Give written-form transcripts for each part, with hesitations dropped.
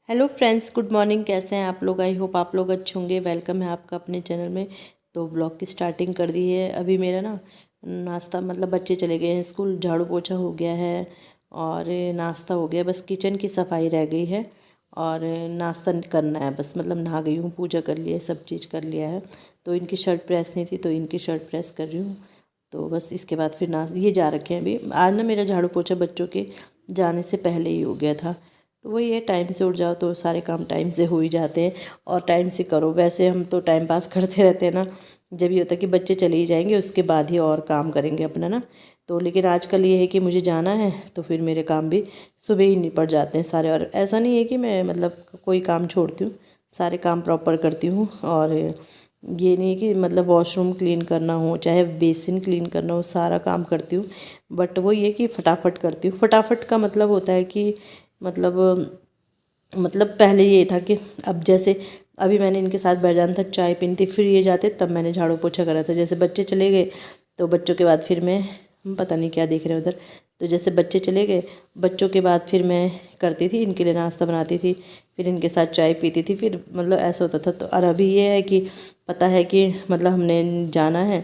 Hello friends, good morning. कैसे हैं आप लोग? आई होप आप लोग अच्छे होंगे। वेलकम है आपका अपने चैनल में। तो ब्लॉग की स्टार्टिंग कर दी है। अभी मेरा ना नाश्ता मतलब बच्चे चले गए हैं स्कूल, झाड़ू पोछा हो गया है और नाश्ता हो गया। बस किचन की सफाई रह गई है और नाश्ता करना है बस। मतलब नहा गई हूँ, पूजा कर लिया है, सब चीज़ कर लिया है। तो इनकी शर्ट प्रेस नहीं थी तो इनकी शर्ट प्रेस कर रही हूँ। तो बस इसके बाद फिर ये जा रखे हैं। अभी आज ना मेरा झाड़ू पोछा बच्चों के जाने से पहले ही हो गया था। तो वही है, टाइम से उठ जाओ तो सारे काम टाइम से हो ही जाते हैं और टाइम से करो। वैसे हम तो टाइम पास करते रहते हैं ना, जब ये होता है कि बच्चे चले ही जाएंगे उसके बाद ही और काम करेंगे अपना ना। तो लेकिन आजकल ये है कि मुझे जाना है तो फिर मेरे काम भी सुबह ही निपट जाते हैं सारे। और ऐसा नहीं है कि मैं मतलब कोई काम छोड़ती हूँ, सारे काम प्रॉपर करती हूँ। और ये नहीं है कि मतलब वॉशरूम क्लीन करना हो चाहे बेसिन क्लीन करना हो, सारा काम करती हूँ। बट वो ये कि फटाफट करती हूँ। फटाफट का मतलब होता है कि मतलब पहले ये था कि अब जैसे अभी मैंने इनके साथ बैठ जाना था, चाय पीनी थी, फिर ये जाते तब मैंने झाड़ू पोछा करा था। जैसे बच्चे चले गए तो बच्चों के बाद फिर मैं पता नहीं क्या देख रहे हैं उधर। तो जैसे बच्चे चले गए, बच्चों के बाद फिर मैं करती थी, इनके लिए नाश्ता बनाती थी, फिर इनके साथ चाय पीती थी, फिर मतलब ऐसा होता था। तो और अभी ये है कि पता है कि मतलब हमने जाना है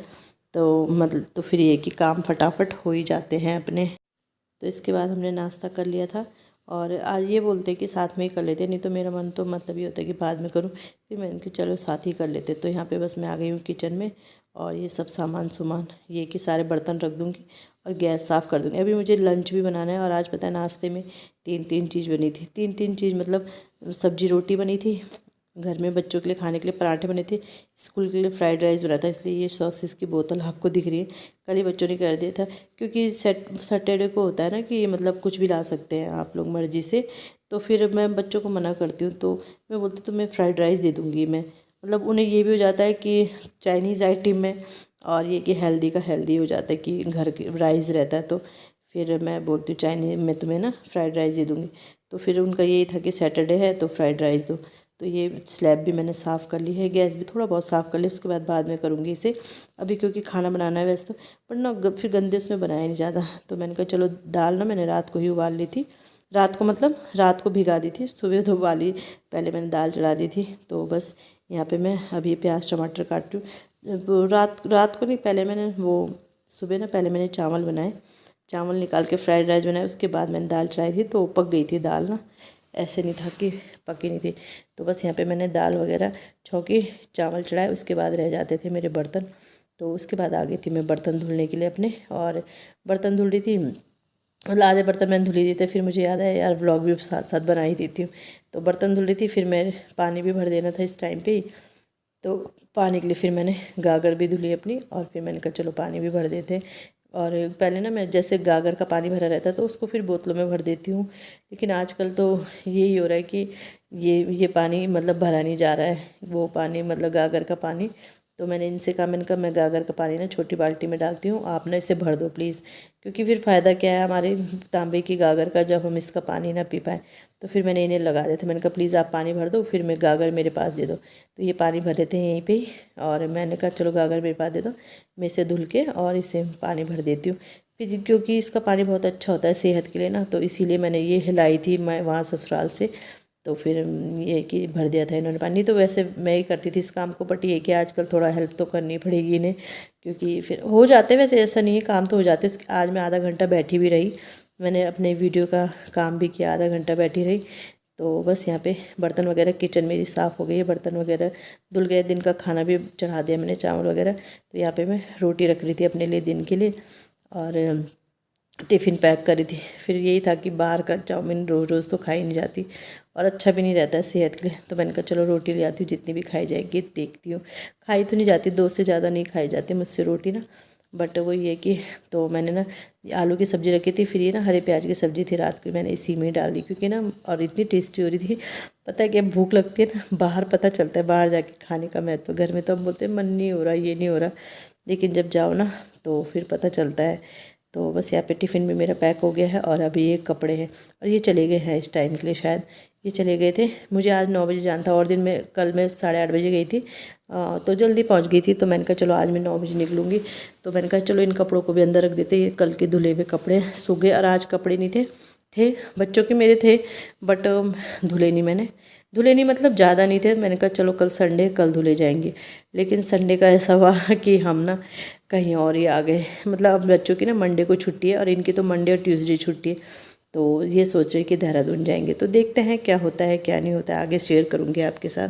तो मतलब तो फिर ये कि काम फटाफट हो ही जाते हैं अपने। तो इसके बाद हमने नाश्ता कर लिया था और आज ये बोलते हैं कि साथ में ही कर लेते, नहीं तो मेरा मन तो मतलब ये होता है कि बाद में करूँ। फिर मैंने कहा चलो साथ ही कर लेते। तो यहाँ पे बस मैं आ गई हूँ किचन में और ये सब सामान ये कि सारे बर्तन रख दूँगी और गैस साफ़ कर दूँगी। अभी मुझे लंच भी बनाना है और आज पता है नाश्ते में तीन तीन चीज़ बनी थी। तीन तीन चीज़ मतलब सब्जी रोटी बनी थी, घर में बच्चों के लिए खाने के लिए पराठे बने थे, स्कूल के लिए फ्राइड राइस बना था। इसलिए ये सॉसेस की बोतल आपको दिख रही है, कल ही बच्चों ने कर दिया था। क्योंकि सैटरडे को होता है ना कि मतलब कुछ भी ला सकते हैं आप लोग मर्ज़ी से। तो फिर मैं बच्चों को मना करती हूँ तो मैं बोलती हूँ तो मैं फ़्राइड राइस दे दूँगी। मैं मतलब उन्हें ये भी हो जाता है कि चाइनीज़ आइटम में, और ये कि हेल्दी का हेल्दी हो जाता है कि घर के राइस रहता है। तो फिर मैं बोलती हूँ चाइनीज़ में तुम्हें ना फ़्राइड राइस दे दूँगी। तो फिर उनका यही था कि सैटरडे है तो फ़्राइड राइस दो। तो ये स्लैब भी मैंने साफ़ कर ली है, गैस भी थोड़ा बहुत साफ़ कर लिया, उसके बाद में करूँगी इसे। अभी क्योंकि खाना बनाना है वैसे तो, पर ना फिर गंदे उसमें बनाया नहीं ज़्यादा। तो मैंने कहा चलो दाल ना मैंने रात को ही उबाल ली थी, रात को मतलब रात को भिगा दी थी, सुबह तो उबाली, पहले मैंने दाल चढ़ा दी थी। तो बस यहाँ पे मैं अभी प्याज टमाटर काट रही हूँ। रात रात को नहीं, पहले मैंने वो सुबह ना पहले मैंने चावल बनाए, चावल निकाल के फ्राइड राइस बनाए, उसके बाद मैंने दाल चढ़ाई थी तो पक गई थी दाल ना, ऐसे नहीं था कि पकी नहीं थी। तो बस यहाँ पे मैंने दाल वगैरह छौंकी, चावल चढ़ाए, उसके बाद रह जाते थे मेरे बर्तन। तो उसके बाद आ गई थी मैं बर्तन धुलने के लिए अपने, और बर्तन धुल रही थी, मतलब आधे बर्तन मैंने धुल ही दिए थे। फिर मुझे याद है यार व्लॉग भी साथ साथ बना ही देती हूँ। तो बर्तन धुल रही थी, फिर मैं पानी भी भर देना था इस टाइम पे ही। तो पानी के लिए फिर मैंने गागर भी धुली अपनी, और फिर मैंने कहा चलो पानी भी भर देते हैं। और पहले ना मैं जैसे गागर का पानी भरा रहता तो उसको फिर बोतलों में भर देती हूँ, लेकिन आजकल तो यही हो रहा है कि ये पानी मतलब भरा नहीं जा रहा है, वो पानी मतलब गागर का पानी। तो मैंने इनसे कहा, मैंने कहा मैं गागर का पानी ना छोटी बाल्टी में डालती हूँ, आप ना इसे भर दो प्लीज़। क्योंकि फिर फ़ायदा क्या है हमारे तांबे की गागर का जब हम इसका पानी ना पी पाएँ। तो फिर मैंने इन्हें लगा दिया था, मैंने कहा प्लीज़ आप पानी भर दो, फिर मैं गागर मेरे पास दे दो। तो ये पानी भर देते हैं यहीं पे ही, और मैंने कहा चलो गागर मेरे पास दे दो, मैं इसे धुल के और इसे पानी भर देती हूँ। फिर क्योंकि इसका पानी बहुत अच्छा होता है सेहत के लिए ना, तो इसीलिए मैंने ये हिलाई थी मैं वहाँ ससुराल से। तो फिर ये कि भर दिया था इन्होंने पानी। तो वैसे मैं ही करती थी इस काम को, बट ये कि आजकल थोड़ा हेल्प तो करनी पड़ेगी इन्हें, क्योंकि फिर हो जाते, वैसे ऐसा नहीं है, काम तो हो जाते। आज मैं आधा घंटा बैठी भी रही, मैंने अपने वीडियो का काम भी किया, आधा घंटा बैठी रही। तो बस यहाँ पे बर्तन वगैरह, किचन मेरी साफ़ हो गई है, बर्तन वगैरह धुल गए, दिन का खाना भी चढ़ा दिया मैंने, चावल वगैरह। तो यहाँ पे मैं रोटी रख रही थी अपने लिए दिन के लिए, और टिफ़िन पैक करी थी। फिर यही था कि बाहर का चाउमीन रोज़ रोज़ तो खाई नहीं जाती और अच्छा भी नहीं रहता है सेहत के लिए। तो मैंने कहा चलो रोटी ले आती हूँ, जितनी भी खाई जाएगी देखती हूँ। खाई तो नहीं जाती, 2 से ज़्यादा नहीं खाई जाती मुझसे रोटी ना, बट वही है कि तो मैंने ना आलू की सब्ज़ी रखी थी, फिर ये ना हरे प्याज की सब्ज़ी थी रात को, मैंने इसी में डाल दी क्योंकि ना, और इतनी टेस्टी हो रही थी। पता है क्या, भूख लगती है ना बाहर पता चलता है, बाहर जाके खाने का महत्व। घर में तो हम बोलते हैं मन नहीं हो रहा, ये नहीं हो रहा, लेकिन जब जाओ ना तो फिर पता चलता है। तो बस यहाँ पे टिफ़िन भी मेरा पैक हो गया है, और अभी ये कपड़े हैं, और ये चले गए हैं इस टाइम के लिए, शायद ये चले गए थे। मुझे आज 9 बजे जाना था, और दिन में कल मैं 8:30 बजे गई थी, तो जल्दी पहुँच गई थी। तो मैंने कहा चलो आज मैं 9 बजे निकलूँगी। तो मैंने कहा चलो इन कपड़ों को भी अंदर रख देते, ये कल के धुले हुए कपड़े सूख गए, और आज कपड़े नहीं थे थे, बच्चों के मेरे थे, बट धुले नहीं मैंने। धुले नहीं मतलब ज़्यादा नहीं थे। मैंने कहा चलो कल संडे, कल धुले जाएंगे। लेकिन संडे का ऐसा हुआ कि हम ना कहीं और ही आ गए। मतलब अब बच्चों की ना मंडे को छुट्टी है और इनकी तो मंडे और ट्यूसडे छुट्टी है। तो ये सोच रहे कि देहरादून जाएंगे। तो देखते हैं क्या होता है क्या नहीं होता है, आगे शेयर करूँगी आपके साथ।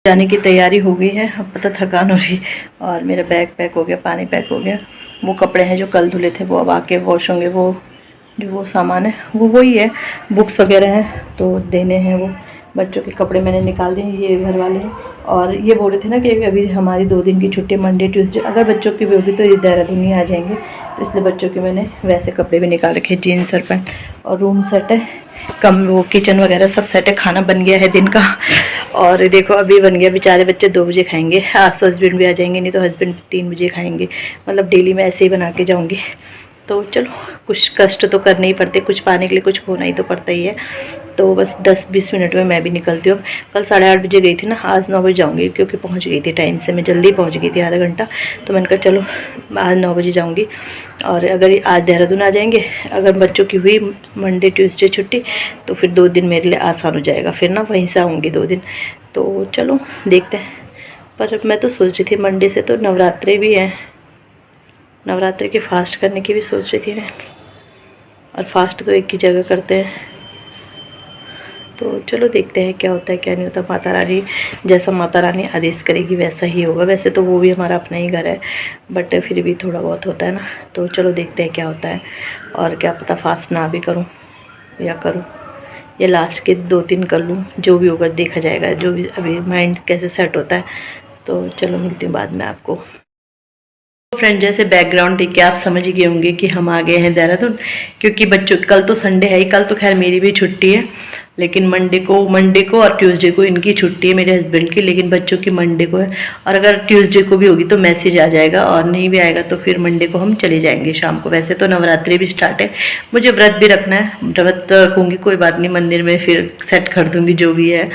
जाने की तैयारी हो गई है। अब पता थकान हो रही है। और मेरा बैग पैक हो गया, पानी पैक हो गया। वो कपड़े हैं जो कल धुले थे वो अब आके वॉश होंगे। वो सामान है वो वही है, बुक्स वगैरह हैं तो देने हैं। वो बच्चों के कपड़े मैंने निकाल दिए, ये घर वाले हैं। और ये बोल रहे थे ना कि अभी हमारी 2 दिन की छुट्टी, मंडे ट्यूसडे, अगर बच्चों की भी होगी तो ये देहरादून ही आ जाएंगे। तो इसलिए बच्चों के मैंने वैसे कपड़े भी निकाल रखे, जीन्स और पैंट। और रूम सेट है, कम वो किचन वगैरह सब सेट है। खाना बन गया है दिन का। और देखो अभी बन गया। बेचारे बच्चे 2 बजे खाएंगे। आज तो हस्बैंड भी आ जाएंगे, नहीं तो हस्बैंड 3 बजे खाएंगे। मतलब डेली मैं ऐसे ही बना के जाऊँगी। तो चलो कुछ कष्ट तो करने ही पड़ते, कुछ पाने के लिए कुछ खोना ही तो पड़ता ही है। तो बस 10-20 मिनट में मैं भी निकलती हूँ। कल 8:30 बजे गई थी ना, आज 9 बजे जाऊँगी क्योंकि पहुँच गई थी टाइम से। मैं जल्दी पहुँच गई थी, आधा घंटा। तो मैंने कहा चलो आज 9 बजे जाऊँगी। और अगर आज देहरादून आ जाएंगे, अगर बच्चों की हुई मंडे ट्यूसडे छुट्टी, तो फिर 2 दिन मेरे लिए आसान हो जाएगा। फिर ना वहीं से आऊँगी 2 दिन। तो चलो देखते हैं। पर मैं तो सोच रही थी मंडे से तो नवरात्रे भी हैं, नवरात्रि के फास्ट करने की भी सोच रही थी ना। और फास्ट तो एक ही जगह करते हैं। तो चलो देखते हैं क्या होता है क्या नहीं होता। माता रानी, जैसा माता रानी आदेश करेगी वैसा ही होगा। वैसे तो वो भी हमारा अपना ही घर है, बट फिर भी थोड़ा बहुत होता है ना। तो चलो देखते हैं क्या होता है। और क्या पता फास्ट ना भी करूं या करूं, या लास्ट के 2-3 कर लूं। जो भी होगा देखा जाएगा, जो भी अभी माइंड कैसे सेट होता है। तो चलो मिलती हूँ बाद में आपको। फ्रेंड, जैसे बैकग्राउंड देख के आप समझ गए होंगे कि हम आ गए हैं देहरादून। क्योंकि बच्चों कल तो संडे है ही, कल तो खैर मेरी भी छुट्टी है। लेकिन मंडे को और ट्यूसडे को इनकी छुट्टी है, मेरे हस्बैंड की। लेकिन बच्चों की मंडे को है। और अगर ट्यूसडे को भी होगी तो मैसेज आ जाएगा, और नहीं भी आएगा तो फिर मंडे को हम चले जाएंगे शाम को। वैसे तो नवरात्रि भी स्टार्ट है, मुझे व्रत भी रखना है। व्रत रखूँगी, कोई बात नहीं, मंदिर में फिर सेट कर दूँगी जो भी है।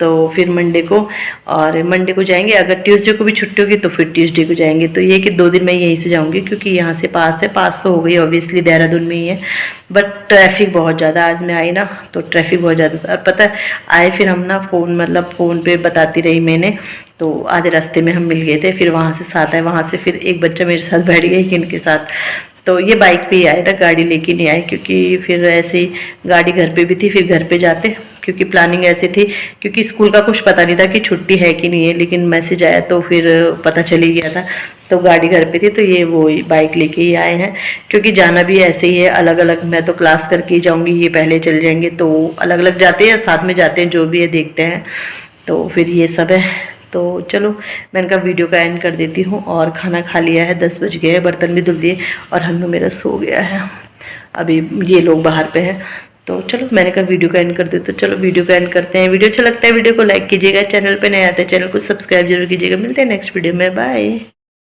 तो फिर मंडे को जाएंगे। अगर ट्यूसडे को भी छुट्टी होगी तो फिर ट्यूसडे को जाएंगे। तो ये कि 2 दिन मैं यहीं से जाऊंगी, क्योंकि यहाँ से पास है। पास तो हो गई ऑब्वियसली, देहरादून में ही है। बट ट्रैफिक बहुत ज़्यादा, आज मैं आई ना तो ट्रैफिक बहुत ज़्यादा था। और पता है आए फिर हम ना फ़ोन पे बताती रही मैंने। तो आधे रास्ते में हम मिल गए थे। फिर वहाँ से साथ आए, वहाँ से फिर एक बच्चा मेरे साथ बैठ गया इनके साथ। तो ये बाइक पे ही आए ना, गाड़ी लेके नहीं आए। क्योंकि फिर ऐसे ही गाड़ी घर पे भी थी, फिर घर पे जाते। क्योंकि प्लानिंग ऐसी थी, क्योंकि स्कूल का कुछ पता नहीं था कि छुट्टी है कि नहीं है। लेकिन मैसेज आया तो फिर पता चली गया था। तो गाड़ी घर पे थी, तो ये वो बाइक लेके ही आए हैं। क्योंकि जाना भी ऐसे ही है, अलग अलग। मैं तो क्लास करके ही जाऊँगी, ये पहले चल जाएंगे। तो अलग अलग जाते हैं, साथ में जाते हैं, जो भी है देखते हैं। तो फिर ये सब है। तो चलो मैंने कहा वीडियो का एंड कर देती हूँ। और खाना खा लिया है, 10 बज गए हैं, बर्तन भी धुल दिए। और हन्नू मेरा सो गया है, अभी ये लोग बाहर पे हैं। तो चलो मैंने कहा वीडियो का एंड कर दे। तो चलो वीडियो का एंड करते हैं। वीडियो अच्छा लगता है वीडियो को लाइक कीजिएगा, चैनल पे नए आते हैं चैनल को सब्सक्राइब जरूर कीजिएगा। मिलते हैं नेक्स्ट वीडियो में, बाय।